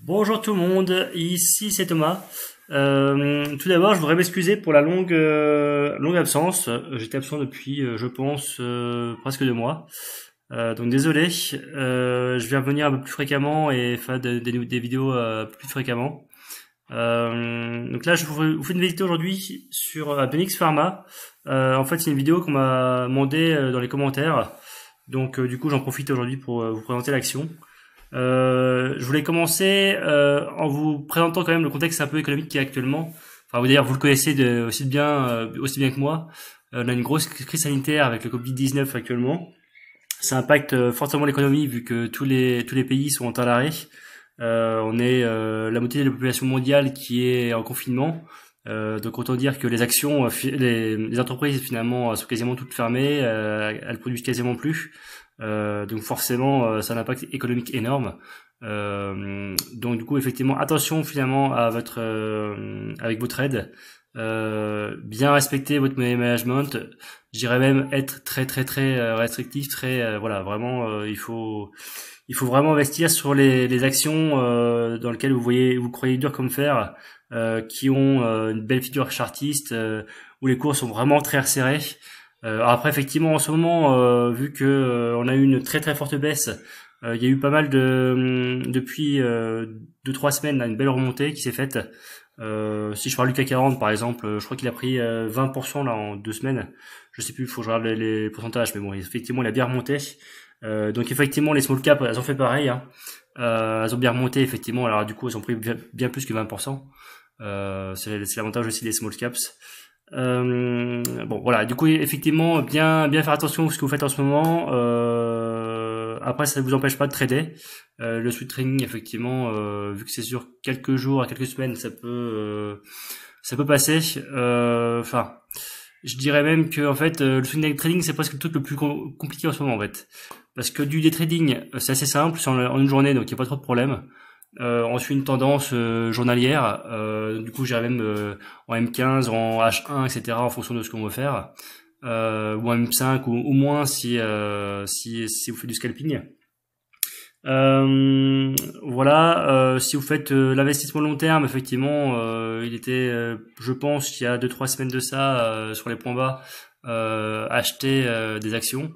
Bonjour tout le monde, ici c'est Thomas. Tout d'abord, je voudrais m'excuser pour la longue absence. J'étais absent depuis, je pense, presque 2 mois. Donc désolé. Je vais revenir un peu plus fréquemment et faire des vidéos plus fréquemment. Donc là, je vous fais une vidéo aujourd'hui sur Benix Pharma. En fait, c'est une vidéo qu'on m'a demandé dans les commentaires. Donc du coup, j'en profite aujourd'hui pour vous présenter l'action. Je voulais commencer en vous présentant quand même le contexte un peu économique qui est actuellement. Enfin, d'ailleurs, vous le connaissez aussi bien que moi. On a une grosse crise sanitaire avec le Covid-19 actuellement. Ça impacte fortement l'économie vu que tous les pays sont en arrêt. On est la moitié de la population mondiale qui est en confinement. Donc autant dire que les actions, les entreprises finalement sont quasiment toutes fermées. Elles produisent quasiment plus. Donc forcément, ça a un impact économique énorme. Donc du coup, effectivement, attention finalement à avec votre aide. Bien respecter votre money management. Je dirais même être très restrictif, voilà, vraiment, il faut vraiment investir sur les actions dans lesquelles vous croyez dur comme fer, qui ont une belle figure chartiste, où les cours sont vraiment très resserrés. Alors après, effectivement, en ce moment, vu que on a eu une très forte baisse, il y a eu pas mal depuis 2-3 semaines, là, une belle remontée qui s'est faite. Si je parle du CAC 40 par exemple, je crois qu'il a pris 20% là en 2 semaines. Je sais plus, il faut que je regarde les pourcentages, mais bon, effectivement, il a bien remonté. Donc effectivement, les small caps, elles ont fait pareil, hein. Elles ont bien remonté effectivement. Alors du coup, elles ont pris bien plus que 20%. C'est l'avantage aussi des small caps. Bon voilà, du coup effectivement bien faire attention à ce que vous faites en ce moment. Après, ça ne vous empêche pas de trader. Le swing trading, effectivement, vu que c'est sur quelques jours à quelques semaines, ça peut passer. Enfin, je dirais même que en fait, le swing trading, c'est presque le truc le plus compliqué en ce moment en fait, parce que du day trading, c'est assez simple, c'est en une journée, donc il n'y a pas trop de problème. On suit une tendance journalière. Du coup, j'irais même en M15, en H1, etc. en fonction de ce qu'on veut faire. Ou en M5 ou au moins si vous faites du scalping. Voilà, si vous faites l'investissement long terme, effectivement, il était, je pense, il y a 2-3 semaines de ça, sur les points bas, acheter des actions.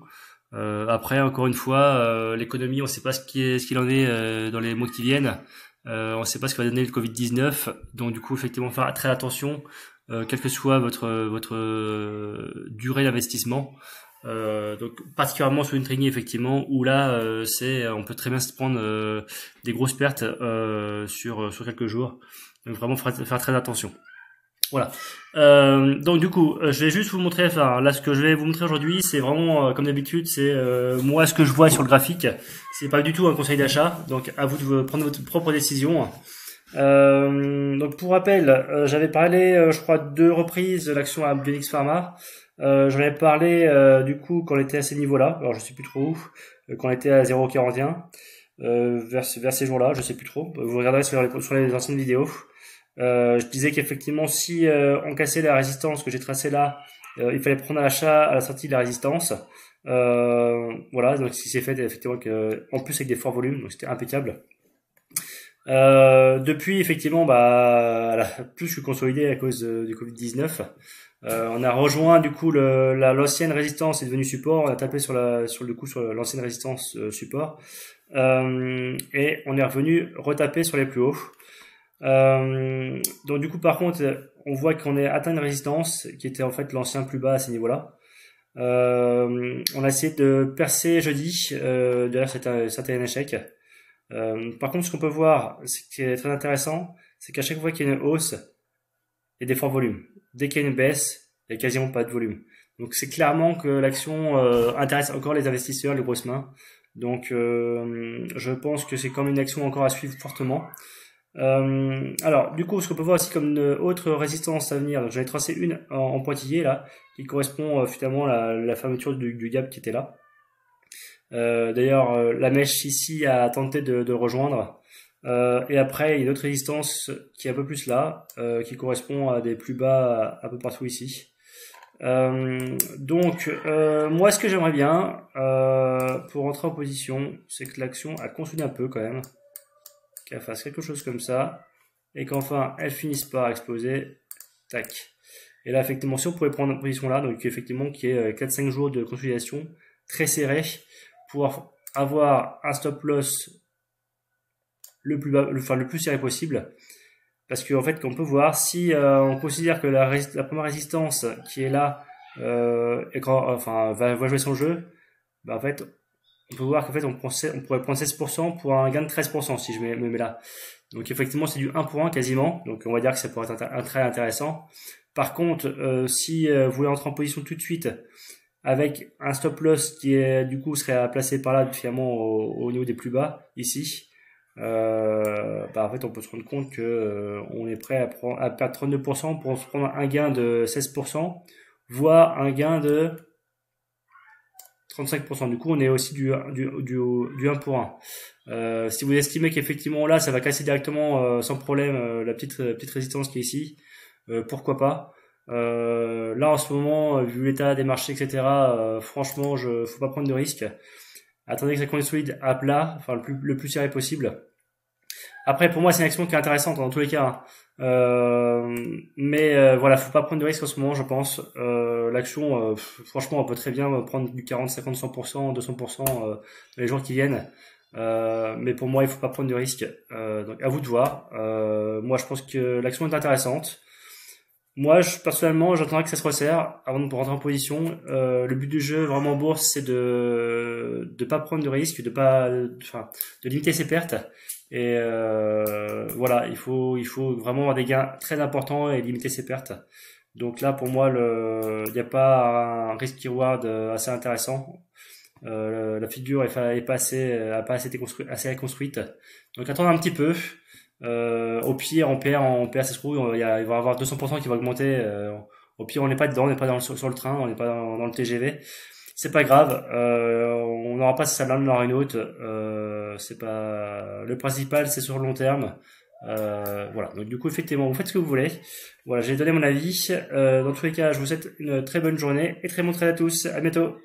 Après, encore une fois, l'économie, on ne sait pas ce qu'il en est dans les mois qui viennent. On ne sait pas ce que va donner le Covid-19. Donc, du coup, effectivement, faire très attention, quelle que soit votre durée d'investissement. Donc, particulièrement sur une trading, effectivement, où là, on peut très bien se prendre des grosses pertes sur quelques jours. Donc, vraiment faire très attention. Voilà. Donc du coup, je vais juste vous montrer. Enfin, là, ce que je vais vous montrer aujourd'hui, c'est vraiment comme d'habitude, c'est moi ce que je vois sur le graphique. C'est pas du tout un conseil d'achat. Donc à vous de prendre votre propre décision. Donc pour rappel, j'avais parlé, je crois, 2 reprises de l'action à Benix Pharma. J'en avais parlé du coup quand on était à ces niveaux-là. Alors je sais plus trop où. Quand on était à 0,41 vers ces jours-là, je sais plus trop. Vous regarderez sur les anciennes vidéos. Je disais qu'effectivement, si on cassait la résistance que j'ai tracée là, il fallait prendre à l'achat à la sortie de la résistance. Voilà, donc ce qui s'est fait effectivement en plus avec des forts volumes, donc c'était impeccable. Depuis, effectivement, elle a plus que consolidé à cause du Covid-19. On a rejoint du coup l'ancienne résistance est devenue support. On a tapé sur l'ancienne résistance support, et on est revenu retaper sur les plus hauts. Donc du coup, par contre, on voit qu'on est atteint une résistance qui était en fait l'ancien plus bas à ces niveaux-là. On a essayé de percer jeudi. D'ailleurs, c'était un échec. Par contre, ce qu'on peut voir, ce qui est très intéressant, c'est qu'à chaque fois qu'il y a une hausse, il y a des forts volumes. Dès qu'il y a une baisse, il y a quasiment pas de volume. Donc c'est clairement que l'action intéresse encore les investisseurs, les grosses mains. Donc je pense que c'est quand même une action encore à suivre fortement. Alors, du coup, ce qu'on peut voir aussi comme une autre résistance à venir, j'en ai tracé une en pointillé là, qui correspond finalement à la fermeture du gap qui était là. D'ailleurs, la mèche ici a tenté de rejoindre. Et après, il y a une autre résistance qui est un peu plus là, qui correspond à des plus bas un peu partout ici. Donc, moi, ce que j'aimerais bien pour rentrer en position, c'est que l'action a consolidé un peu quand même. qu'elle fasse quelque chose comme ça, et qu'enfin elle finisse par exploser, tac. Et là, effectivement, si on pouvait prendre une position là, donc effectivement qui est 4-5 jours de consolidation très serré, pour avoir un stop loss le plus bas, le plus serré possible. Parce qu'en fait, qu'on peut voir, si on considère que la première résistance qui est là, va jouer son jeu, bah en fait, on peut voir qu'en fait, on pourrait prendre 16% pour un gain de 13% si je me mets là. Donc effectivement, c'est du 1 pour 1 quasiment. Donc on va dire que ça pourrait être un très intéressant. Par contre, si vous voulez entrer en position tout de suite avec un stop loss qui est du coup serait à placer par là finalement au niveau des plus bas ici, en fait on peut se rendre compte que on est prêt à perdre 32% pour se prendre un gain de 16%, voire un gain de 35%. Du coup, on est aussi du 1 pour 1. Si vous estimez qu'effectivement là, ça va casser directement sans problème la petite résistance qui est ici, pourquoi pas. Là, en ce moment, vu l'état des marchés, etc., franchement, faut pas prendre de risques. Attendez que ça consolide à plat, enfin le plus serré possible. Après, pour moi, c'est une action qui est intéressante dans tous les cas. Mais voilà, faut pas prendre de risques en ce moment, je pense. L'action, franchement, on peut très bien prendre du 40, 50, 100%, 200% dans les jours qui viennent. Mais pour moi, il faut pas prendre de risques. Donc, à vous de voir. Moi, je pense que l'action est intéressante. Moi, personnellement, j'attendrai que ça se resserre avant de rentrer en position. Le but du jeu, vraiment en bourse, c'est de pas prendre de risques, de limiter ses pertes. Et voilà, il faut vraiment avoir des gains très importants et limiter ses pertes. Donc là, pour moi, il n'y a pas un risk-reward assez intéressant. La figure a pas assez assez construite. Donc attendre un petit peu. Au pire, on perd, ça se trouve, il va y avoir 200% qui va augmenter. Au pire, on n'est pas dedans, on n'est pas sur le train, on n'est pas dans le TGV. C'est pas grave, on n'aura pas ça l'un, on aura une autre. C'est pas le principal, c'est sur le long terme. Voilà. Donc du coup, effectivement, vous faites ce que vous voulez. Voilà, j'ai donné mon avis. Dans tous les cas, je vous souhaite une très bonne journée et très bon trade à tous. À bientôt.